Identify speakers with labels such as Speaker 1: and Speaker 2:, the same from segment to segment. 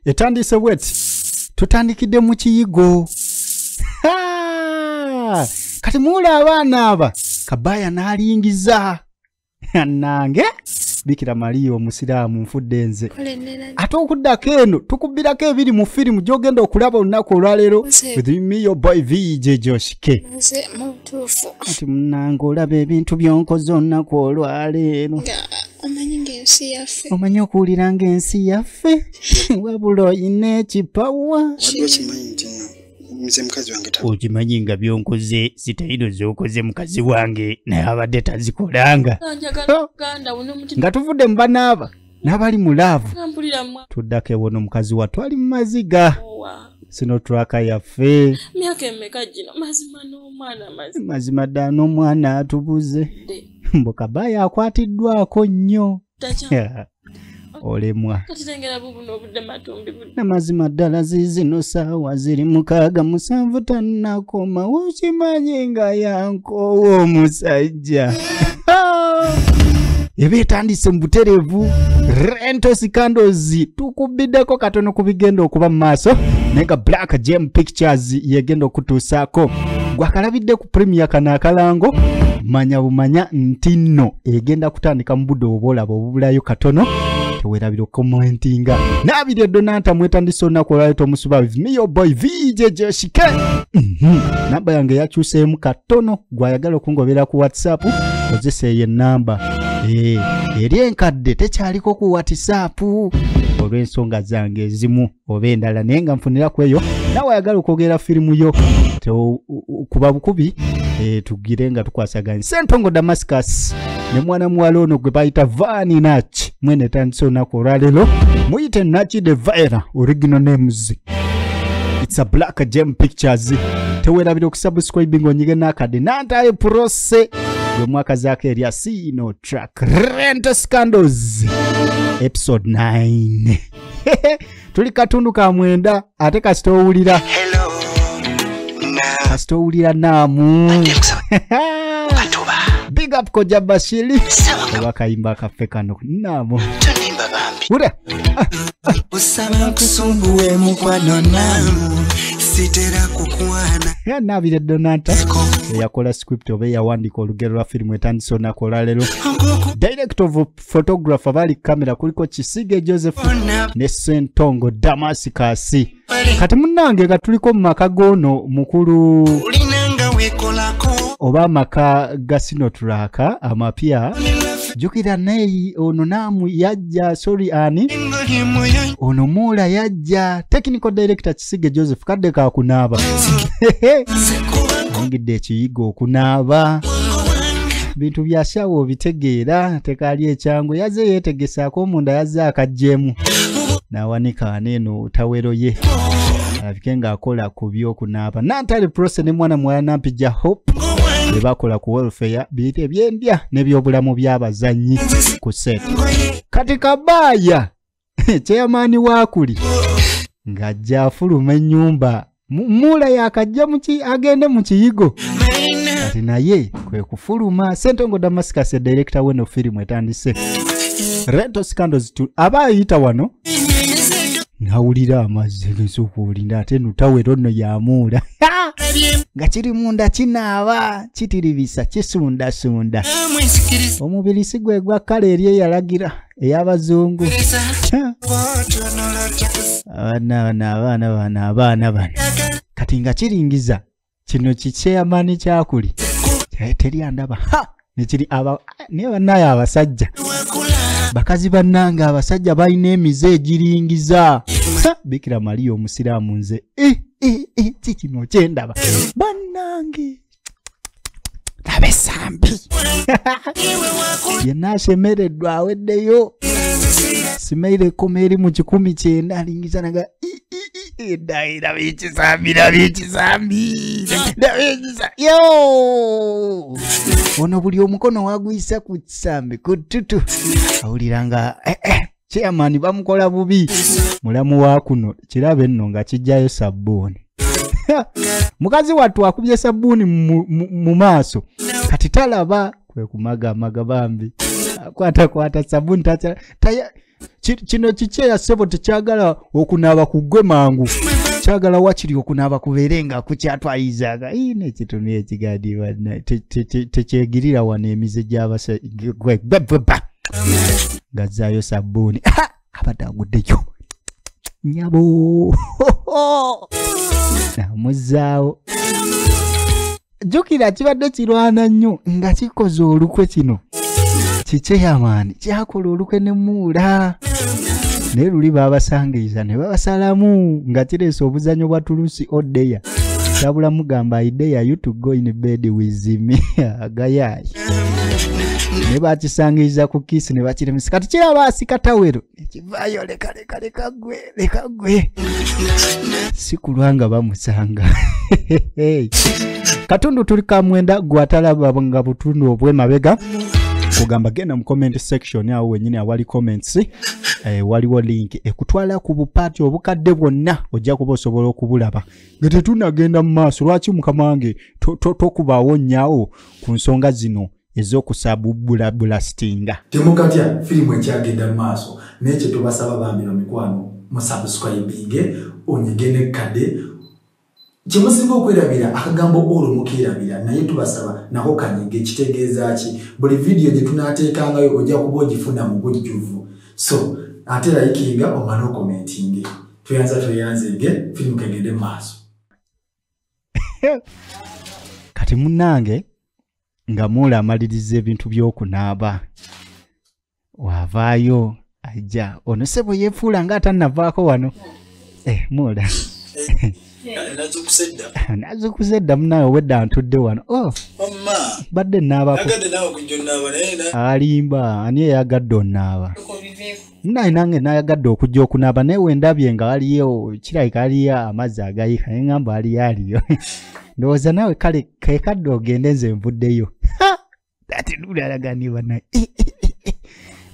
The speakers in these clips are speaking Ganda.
Speaker 1: etandise bweti tutandikidde mu kiyigo kati muula abaana aba kabaya n'alingiza nange Bikira Maria omusiraamu nfudde nze ate okuddako eno tukubbirako ebiri mu firimu gy'ogenda okulaba olunaku olwaleero with me your boy VJ Joshke ati munange olaba ebintu byonkoze olunaku olwaleero omanyi okuwulira ng'ensi yaffe wabula oyina ekipawa okimanyi nga byonkoze sitayiro z'okoze mukazi wange naye abadde tazikolanga nga tuvudde mu banaaba n'abali mu laavu tuddako ewona omukazi wattu ali mu maziga sino twaka yaffe mazima ddala n'omwana atubuze mbokabaya akwatiddwako nnyo olemwa namazima ddala zizino saawa ziri 6:7 tannakoma okimanyi nga yankoowa omusajja ebeetandise mu butereevu rento sikandozi tukubbiddeko katono ku bigenda okuba mu maaso naye nga Black Gem Pictures yegenda okutuusaako gwakalabidde ku premier kana akalango manya bumanya nti nno egenda kutandika mu budde obuolaba obubulayo katono tewerabira commentinga nabire donata mwetandise olunaku olwaleero omusuba with me your boy VJ Joshke namba yange yakyuseemu katono gwayagala okungobera ku WhatsApp kozesa eyo ennamba eri enkadde tekyaliko ku WhatsApp olw'ensonga zange ezimu oba endala naye nga nfuniraku eyo nawe ayagala okwogera firimu yo kuba bukubi tugire nga tukwasaganya Sentongo Damascus ne mwana muwala ono gwe bayita Vani Nach mwene etandise olunaku olwaleero muyite Nachi the Viral original names it's a Black Gem Pictures tewerabira okusubscribe ng'onyige n'akadde nantaye prose gwe mwaka zaako erya Sino Track Rent Scandals episode 9 tuli katundu ka mwenda ate kasitowulira kasitowulira naamu big up koja Bashiri oba kayimba kaffe kano naamu ura usaba kusumbuwe mukwano naamu sitera kukwana ya nabire Donata yakola script oba yawandika olugero lwa firimu etandise olunaku olwaleero director of photographer bali kamera kuliko Kisige Joseph ne Sentongo Damascus kati munnange nga tuliko mu maka goono mukulu oba amaka ga Sino Track amapya jukira naye ono naamu yajja sorry ani ono muula yajja technical director Kisige Joseph kadde kakunaaba ngidde ekiyigo okunaaba bintu byashawo bitegeera tekali ekyangu yaze yetegesaako omunda yazze akajjemu nawanika neeno tawero ye abike nga akola ku by'okunaaba nantale prose ne mwana muwala Nampija Hope bebakola ku welfare biyite ebyendya n'ebyobulamu by'abazannyi ku set kati kabaya chairman wakuli ng'ajja afuluma ennyumba muula yakajja agende mu kiyigo kati naye kwe kufuluma Sentongo Damascus director weno firimu etandise Rento Scandals aba ayita wano nawulira amazzi gezukuwulinda ate nutawero nno yamuula nga kiri munda kinaaba kitiribisa kisundasunda omubiri si gwe gwa kkala eri eyalagira ey'abazungu abaana kati nga kiringiza kino kikyeyamani kyakuli teri andaba nekiri niye bannaye abasajja bakazi bannanga abasajja balina emize egiringiza Bikira Maria omusiraamu nze kikino kyendaba bannange tabesambi yenna ashemereddwa aweddeyo simeire koma eri mu 19 alingiza naga daira bikisambi yo ono buli omukono waguyisa ku kisambi ku tutu awuliranga chairman bamukola bubi mulamu wa kuno kirabe nno nga kijjayo sabbuuni mukazi wattu akubye sabbuuni mu maaso kati talaba kwe kumaga bambi kwata sabbuuni kino kicheya sebo tekyagala okunaaba kugwe mangu kyagala wakiri okunaaba kubeerenga kukyatwayizaga ine kitunu ekigadi wana tekyegirira wana emize gy'abasa gazaayo sabbuuni abadde aguddeyo nyabo namuzaawo jjukira kibadde kirwana nnyo nga kikoze olukwe kino kikyeyamaani kyakola olukwe ne muula naye luli baabasangiriza ne babasalamu nga kireese obuzanyo bwa tulusi odeya kyabula mugamba ideya you to go in bed with me agayayi ne bakisangiriza ku kisi ne bakiremesa kati kiraba asikatawero ekivaayo leka gwe si kulwanga bamusanga katundu tuli kamwenda gwatalaba nga butundu obw'emabega kugamba genda mu comment section awo wenyini awali comments waliwo link ekutwala ku bupaati obukadde bwonna ojja kuba osobola okubulaba nga tetunagenda mu maaso lwaki mukamange tokubaawo nnyawo ku nsonga zino ez'okusabubbula bulastinga
Speaker 2: temukatya filimu ekyagenda mu maaso naye kye tubasaba bambi bamikwano musubscribinge onyegene kade kyemusinga okwerabira akagambo olwo mukeerabira naye tubasaba nako kanyige kitegeeza ki buli vidiyo gye tunaateekangayo ojja kuba ogifuna mu bujjuvu so ate layikinga omala okomentinge tweyanzenge filimu kegende mu maaso
Speaker 1: kati munnange nga muula amaliriza ebintu by'okunaaba wavaayo ajja ono sebo yeefuula ng'atannavaako wano muula nazukusedda munawe wedda ntudde wano badde naabako alimba ani eyagadde onaaba naye nange nayagadde okujja okunaaba naye wendabye nga waliyo kirabika aliyo amazzi agayika naye ngamba aliyo ndowooza nawe kale kekadde ogende nze nvuddeyo ati nulalaganira banaye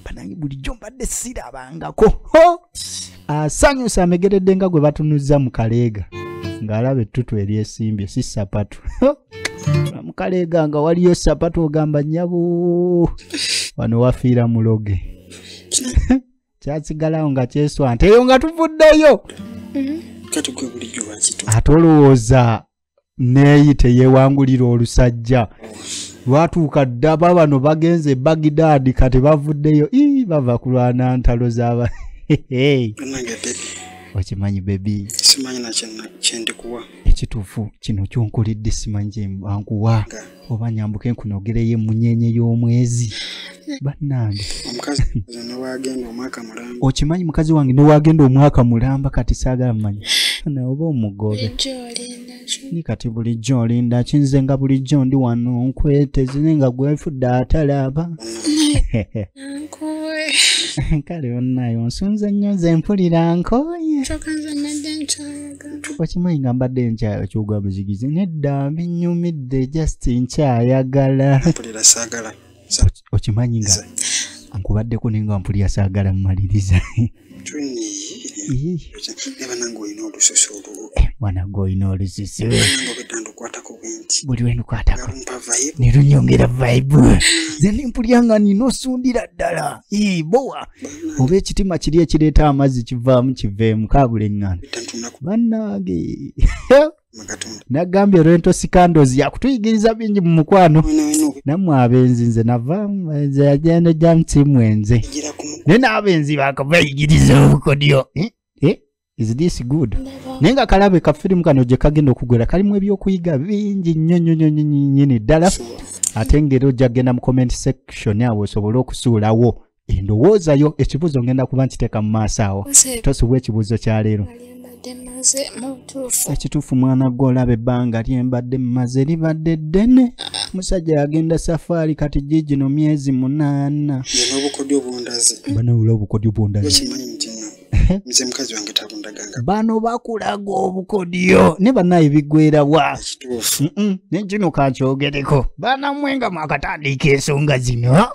Speaker 1: banange bulijjo mbadde sirabangako asanyusa amegeredde nga gwe batunuzza mu kaleega ng'alaba ettutu eryesimbye si sapatu mu kaleega nga waliyo sapatu ogamba nnyabo wano wafiira muloge kyasigalawo nga kyeswa nti eyo nga tuvuddeyo ate olowooza neeyi teyeewangulira olusajja lwatuuka ddaba bano bagenze Baghdad kati bavuddeyo bava kulwana ntalo z'aba okimanyi bebi
Speaker 3: simanyi na kyendikuwa
Speaker 1: ekituufu kino kyonkoledde simanyi kyembankuwa oba nyambuke nkunogereyo emunyenye y'omwezi bannange okimanyi mukazi wange newagenda omwaka mulamba kati saagala mmanyi naye oba omugobe ni kati bulijjo olinda kinze nga bulijjo ndi wano nkweteze nga gwefudde atalaba kale onnayo nsunze nnyo nze mpulira nkoye okimanyi nga mbadde nkyayo kyogwa buzigizi nedda binyumidde just nkyayagala okimanyi nga nkubaddeko naye nga mpulira saagala mmaliriza mwana gw'olina olususu buli lwendukwatako nerunyongera vibe ze nimpulya nga nina osundira ddala bowa oba ekitima kiri ekireeta amazzi kivaamu kiveemu kaabula eŋŋanda bannange nagambye Rento Sikandozi yakutuyigiriza bingi mu mukwano nammwe abenzi nze navaamu agenda gya mutimu enze naye n'abenzi bakabayigiriza obukodyo is this good naye nga kalabe ka firimu kano gye kagenda okugwera kalimu ebyokuyiga bingi nnyo nyini ddala ate ngeri ojja kgenda mu comment section awo osobole okusuulawo endowoozayo ekibuuzo ngenda kuba nkiteeka mu maaso awo tosubwa ekibuuzo kya leero ekituufu mwana gwe olaba ebbanga lyembadde mmaze libadde ddene musajja yagenda safaari kati giigino myezi 8 banawula obukodyo bwondaze bano bakulaga obukodyo ne bannaye biggwera wa nekino kakyogereko banamwenga mwakatandika ensonga zino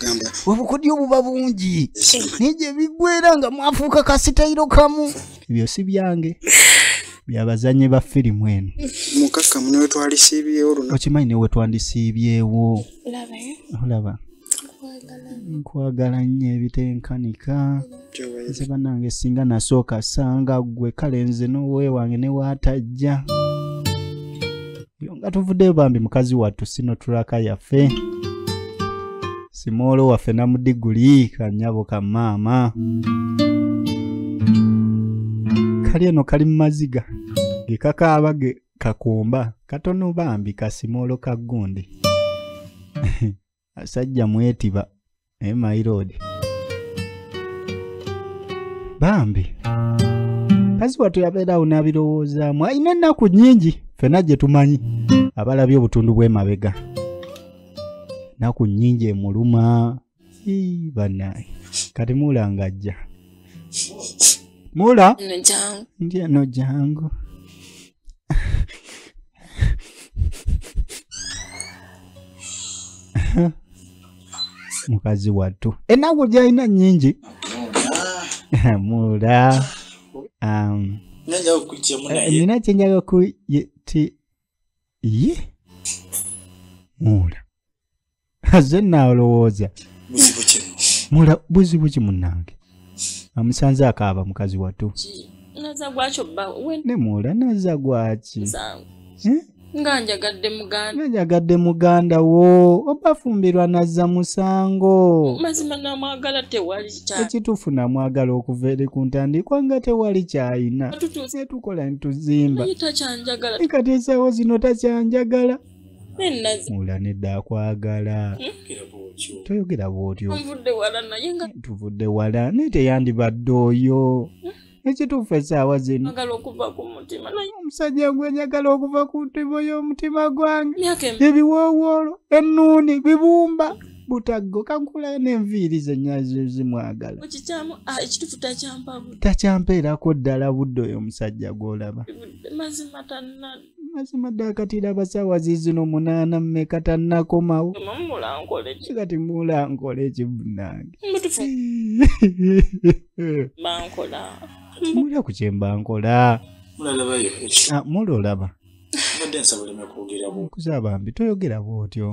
Speaker 1: obukodyo buba bungi negye biggwera nga mwafuuka kasitairo kamu ebyo si byange byabazanyi ba firimu eno
Speaker 3: mukaka muno wetwalisiibyewo
Speaker 1: okimanyi ne wetwandisiibyewo olaba nkwagala nnyo ebitenkanika nze bannange singa nasooka sanga gwe kale nze n'oweewange ne waatajja nga tuvuddeyo bambi mukazi wattu sino tulaka yaffe Simoolo waffe namudiguli kanyabo ka maama kali eno kali mu maziga gekakaaba ge kakomba katono bambi ka Simoolo ka gundi asajja mwetiba my road bambi kazi watu yabeera unabirowoozamu ayina ennaku nnyingi ffenna gye tumanyi abalabye obutundu bw'emabega naku nnyingi emuluma bannaye kati Muula ng'ajja Muula ndi eno jangu mukazi wattu ennaku gy'alina nnyingi Muula nina kyenjaga ku ye Muula aze naalowooza Muula buzibu ki munnange amusanze akaaba mukazi wattu ne Muula naza gwaki njagadde muganda wo obafumbirwa nazza musango
Speaker 4: mazima namwagala tewali
Speaker 1: ekituufu namwagala okuva eri ku ntandikwa nga tewali kyayina tukola ntuzimba kati esaawa zino takyanjagala Muula nedda akwagala toyogera bw'otyo tuvudde wala naye teyandibadde oyo ekituufu esaawa zino omusajja gwe njagala okuva ku ntebo y'omutima gwange ebiwoowoolo ennuuni bibumba butaggo kankulayo n'enviiri zennya zimwagala takyampeerako ddala budde oyo omusajja gw'olaba mazima ddala kati raba saawa zizino 8 mmeka tannakomawo kati Muula nkola ekibunnange Muula ku kyemba nkola Muula olaba kusaba mbi toyogera bw'otyo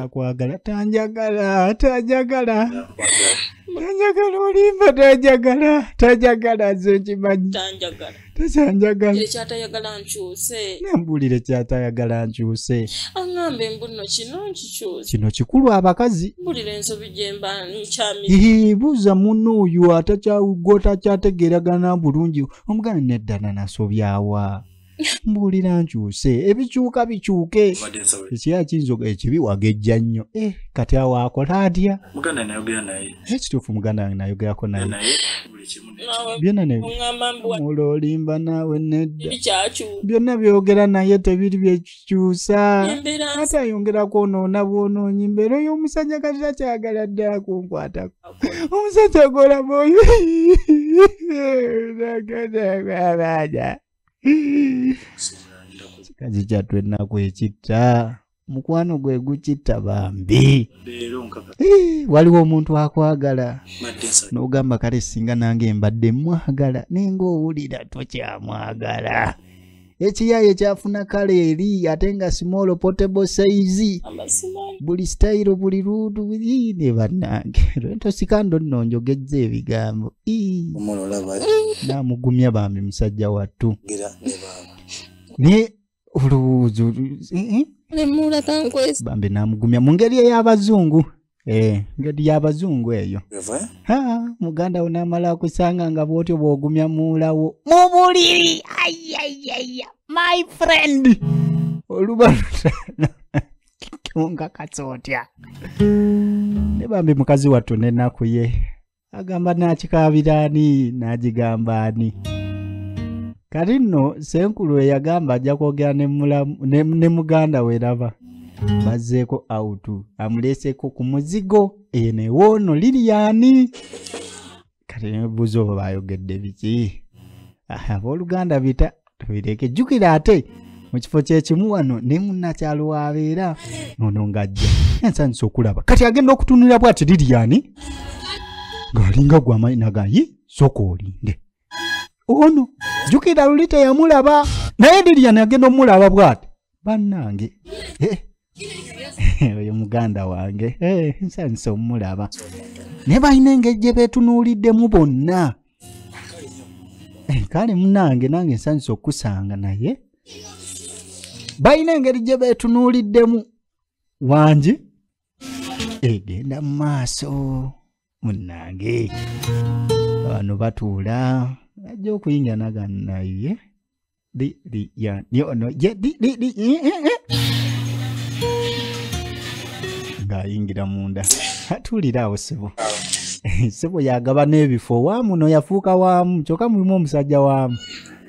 Speaker 1: akwagala tanjagala olimba tanjagala nze nkimanyi tasanjagala
Speaker 4: ekyatayagala nkyuse
Speaker 1: nembulire kyatayagala nkyuse
Speaker 4: aŋŋambe mbuno
Speaker 1: kino kikulu abakazi
Speaker 4: mbulire ensobi gyemba nkyami
Speaker 1: buuza munno oyo atakyategeeragana bulungi omugana neddana nasobyawa mbulira nkyuse ebikyuka bikyuke ekya kinzoga ekibiwagejja nnyo kati awo akola atya
Speaker 3: muganda nayogera naye
Speaker 1: ekituufu muganda nayogerako naye byonna Muula olimba naawe nedda byonna byogera naye tebiri byekyusa ate ayongerako onoona bwonoonyi mbeera ey'omusajja kati takyagala ddala kunkwatako omusajja golaba oyo kikazi kyattu ennaku ekitta mukwano gwe gukitta bambi waliwo omuntu akwagala n'ogamba kale singa nange mbadde mwagala naye ng'owulira tokyamwagala ekiyaye kyafuna kale eri ate nga small portable size buli style buli luutu ne bannange lwento sikando nno njogezza ebigambo namugumya bambi musajja wattu ne olowooza bambi namugumya mu ngeri ey'abazungu ngeri y'abazungu eyo muganda we n'amala akusanga nga bw'otyo bw'ogumya Muulawo mu buliri my friend olubalutana nga kasootya ne bambi mukazi wattu n'ennaku ye agamba nakikaabira ani n'agigamba ani kati nno senkulu eyagamba ajja kwogera ne muganda we raba bazzeeko autu amuleeseeko ku muzigo enewoono Lilian kati nebuuza oba bayogedde biki abooluganda bita tubireke jjukira ate mu kifo kyekimu wano ne munnakyalo wabeera nono ng'ajja ensanyusa okulaba kati agenda okutunulira bw'ati Lilian ng'alinga gw'amanyi nagayi soka olinde ono jjukira luli teyamulaba naye Lilian agenda omulaba bw'ati bannange oyo muganda wange nsanyusa omulaba naye balina engeri gye beetunuuliddemu bonna kale munange nange nsanyusa okusanga naye balina engeri gye beetunuuliddemu wangi egenda mu maaso munange bano batuula ajja okuyinganaga naye ng'ayingira munda atuuliraawo sebo sebo yagaba n'ebifo waamu no yafuuka waamu kyokka mulimu omusajja waamu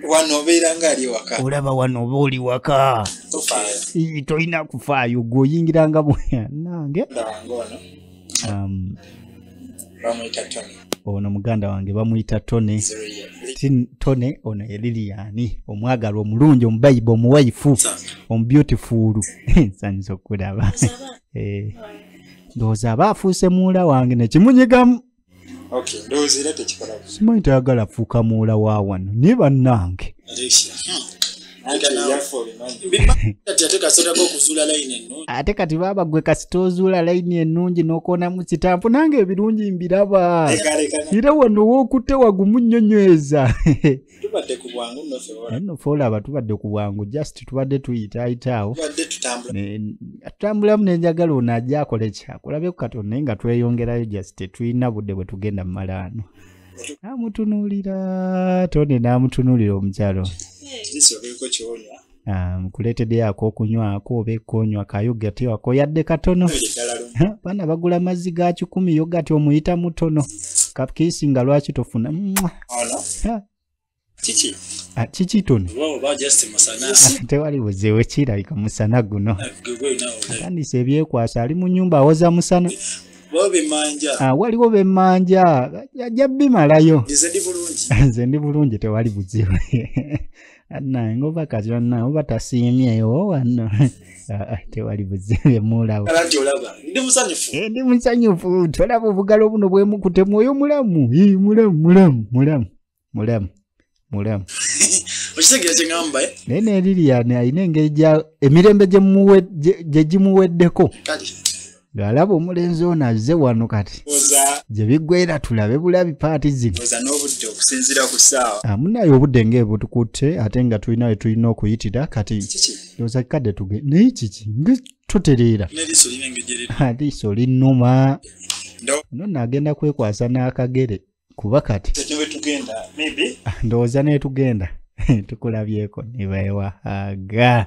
Speaker 3: wano obeera ng'ali waka
Speaker 1: olaba wano oba oli waka tolina kufaayo gw'oyingiranga nange
Speaker 3: bamuyita Tony
Speaker 1: ono muganda wange bamuyita Tony Tony ono ye Liliani omwagalwa omulungi omubayiba omuwaifu omubeautiful nsanyusa okulaba ndowooza aba afuuse muwala wange nekimunyigamu simanyi tayagala afuuka muwala wa wano naye bannange ate kati baba gwe kasita ozuula layini ennungi n'okoonamu kitampu nange ebirungi mbiraba era wano wookutte wagumunnyonyweza nno fe olaba tubadde ku bwangu just tubadde tuyitaayitaawo tutambulamu nenjagala ono ajja akole kyakulabeku katonda naye nga tweyongerayo just tetulina budde bwe tugenda mu malaano namutunuulira Tony namutunuulira omukyalo mukuleetedde ako okunywako oba ekonywa kayogati wako yadde katono baana bagula mazzi ga 10 yogati omuyita mutono kakiisi nga lwaki tofuna kiki Tony tewali buzeewe kirabika musana guno atandisa ebyekwasa ali mu nyumba awoza musana waliwo bemmanja ajja bimalayo nze ndi bulungi tewali buzibu nange oba kazonna oba tasiimyeyo wano tewali buzibu emulawo ndi musanyufu tolaba obugalo buno bwemukute mwoyo mulamu mulamu
Speaker 3: okitegeera kyeŋŋamba
Speaker 1: naye neeririani alina engeri emirembe gye gimuweddeko ng'alaba omulenzi ono azze wano kati gye biggwera tulabe bulabi paati zino munayo obudde ng'ebutukutte ate nga tulina we tulina okuyitira kati ndowooza kikadde tugende naye kiki nga totereera liiso linnuma no naagenda kwekwasa n'akagere kuba kati ndowooza netugenda tukulabyeko ne bewahaga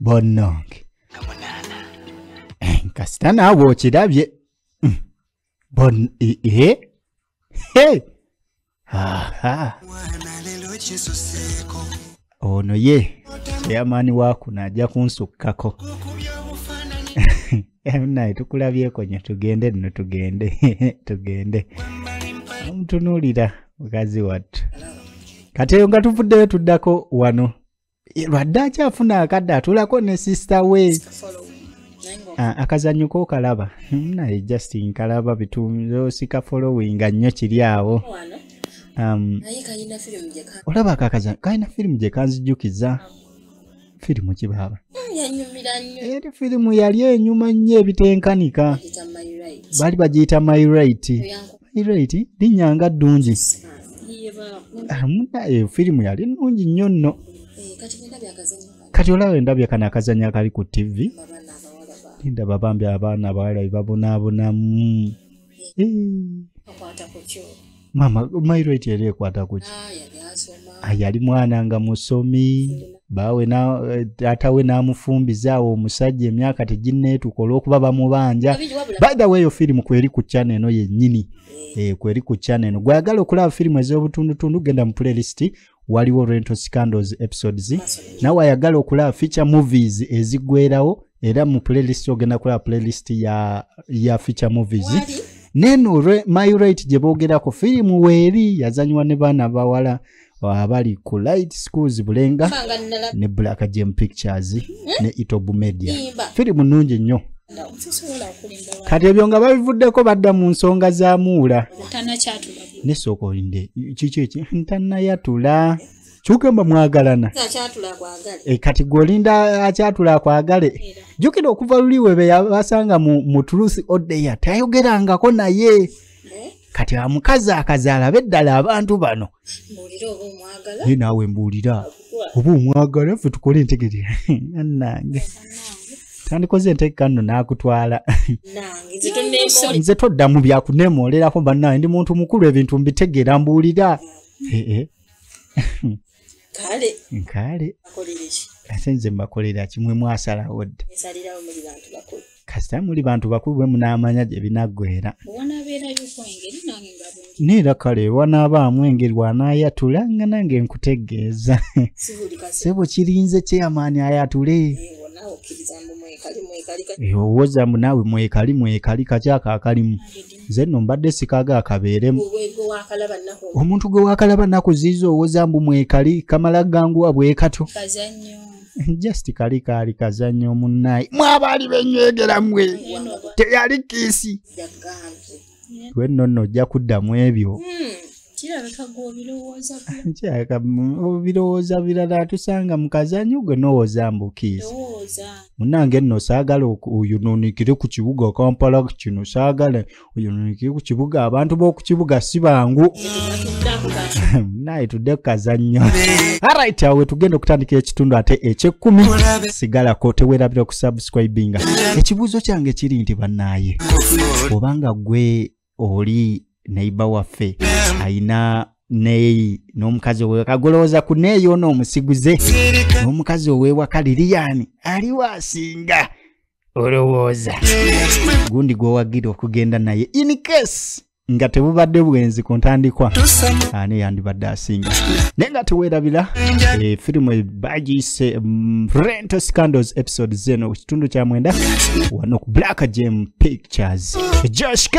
Speaker 1: bonnange kasita naawe okirabye ono ye yamaani wakuno ajja kunsukkako naye tukulabyeko nye tugende nno tugende amutunuulira mukazi wattu kati eyo nga tuvuddeyo tuddako wano lwadde akyafuna akadde atulako ne sisita we akazannyo kookalaba naye just nkalaba bitumsika followinga nnyo kiri awo olaba akakazannyo kalina firimu gye kanzijukiza firimu kibaaba eri firimu yali enyuma nnyo ebitenkanika baali bagiyita My Right linnyanga ddungi munaye firimu yali nnungi nnyo nno kati olaba endabya kana akazannyo akali ku TV ndaba bambi abaana abawala babonaabonamu mama My Right yali ekwata kuki yali mwana nga musomi bawe taata we n'amufumbizawo omusajja emyaka teginneetuka olw'okuba bamubanja by the way eyo firimu kweri ku channel eno yennyini kweri ku channel eno gweyagala okulaba firimu ez'obutundutundu genda mu playlist waliwo Rental Scandals episodes nawe ayagala okulaba feature movies eziggwerawo era mu playlist ogenda kulaba playlist ya feature movies neno My Right gye boogerako firimu weeri yazanywa ne baana bawala abali ku Light Schools Bulenga ne Black Gem Pictures ne Itobu Media firimu nnungi nnyo kati ebyo nga babivuddeko badda mu nsonga za muula nesooka olinde kiki eki ntannayatula kyugamba mwagalana
Speaker 4: akyatula kwagale
Speaker 1: kati gwolinda akyatula kwagale jukira okuva luliwe be yabasanga mu Truth or Dare tayogerangako naye kati amukazi akazaala beddala abantu bano
Speaker 4: mbulira oba omwagala
Speaker 1: naawe mbuulira oba omwagala ffe tukole entegere nange tandikoze entegeka nno n'akutwala nze toddamu byakuneemolerako bannaye ndi muntu mukulu ebintu mbitegeera mbuulira kale ate nze mbakolera kimwe mwasalawo dda kasita muli bantu bakulu bwe munaamanya gye binaggwera neera kale wanaabaamu engeri wanaayatula nga nange nkutegeeza sebo kirinze kyeyamaani ayatule owooza mbu naawe mwekali kakyaka akalimu nze nno mbadde sikaaga akabeeremu omuntu gwe waakalaba nnaku ziizo owooza mbu mwekali kamala ganguwa bwekato just kali kaali kazannyo munnaye mwabaali benywegera mwe teyali kiisi lwenno nno ojja kuddamu ebyo obirowooza birala tusanga mu kazannyo gwe nowooza mbukiisi munnange nno saagala oyonoonekere ku kibuga Kampala kino saagala oyonoonekere ku kibuga abantu b'oku kibuga si bangu naye tudde ku kazannyo alright awe tugenda okutandikira ekitundu ate eky'ekkumi sigalako teweerabira ku subscribinga ekibuuzo kyange kiri nti bannaaye obanga gwe oli neighbor waffe ayina neyi n'omukazi owe kagolooza ku neeyi ono omusiguze n'omukazi ow'ewaka Lilian aliwo asinga olowooza gundi gwowagira okugenda naye in case nga tebubadde bwenzi ku ntandikwa ani yandibadde asinga naye nga teweerabira firimu bagiyise Rental Scandals episode zeno ku kitundu kya 9 wano ku Black Gem Pictures Josh K